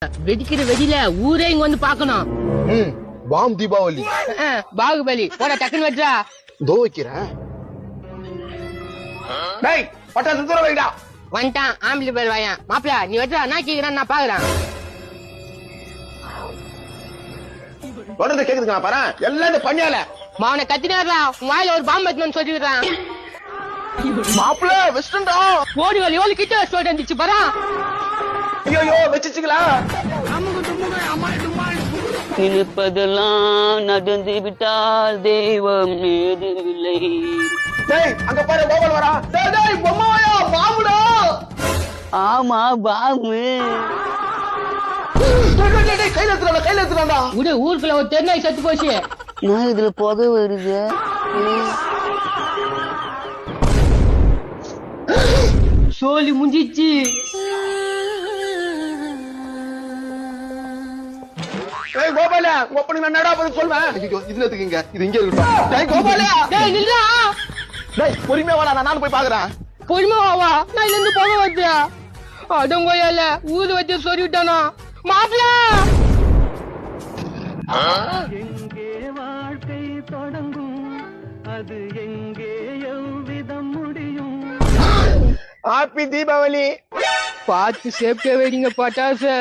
வெடிக்கிற வெடியில ஊரே இங்க வந்து பாக்கணும். பாம் தீபாவளி. பாகுபலி போட டக்குன்னு வெட்றா. தோ வைக்கிறேன். டேய் பட்டாசு தூர வைடா. வந்துட்டான் ஆம்பளி பேர் வாயன். மாப்பிள நீ வெட்றா, நான் கேக்குறேன், நான் பாக்குறேன். தொடர்ந்து கேக்குதுங்க பாரு, எல்லாம் பண்ணியால மாவனை கத்தினாரா, வாயில ஒரு பாம்பு எடுத்துன்னு சொல்லிடுறான். மாப்பிள வெஸ்டன்டா ஓடி வலி ஓடி கிட்ட வச்சு வந்துச்சு பாரா. ஐயோ வெச்சிச்சுங்களா? நினைப்பதெல்லாம் நடந்து விட்டால் தெய்வம் ஏதுமில்லை. டேய் அங்க பாரு கோபால் வரா. டேய் டேய் பொம்மாயா பாம்புடா. ஆமா பாம்பு. டேய் கையில எடுத்துறான்டா. உடு ஊருக்குள்ள ஒரு தெருநாய் செத்து போச்சு. நான் இதுல புகை வருது. சோலி முடிஞ்சிச்சு. டேய் கோபால ஓப்பனிங் நான் நடா போய் சொல்றேன். ஐயோ இதுல எடுத்துக்கங்க, இது இங்க இருக்கட்டும். டேய் கோபால டேய் நில்லா. டேய் பொறுமையா வாடா, நான் போய் பாக்குறேன். பொறுமையா வா, நான் இதுல இருந்து புகை வருது. அடங்கோயால ஊரு வச்சு சொல்லிவிட்டானா மாப்பிள. எங்கே வாழ்க்கை தொடங்கும், அது எங்கே எவ்விதம் முடியும். ஹாப்பி தீபாவளி. பார்த்து சேஃப்டியா வைங்க பட்டாசு.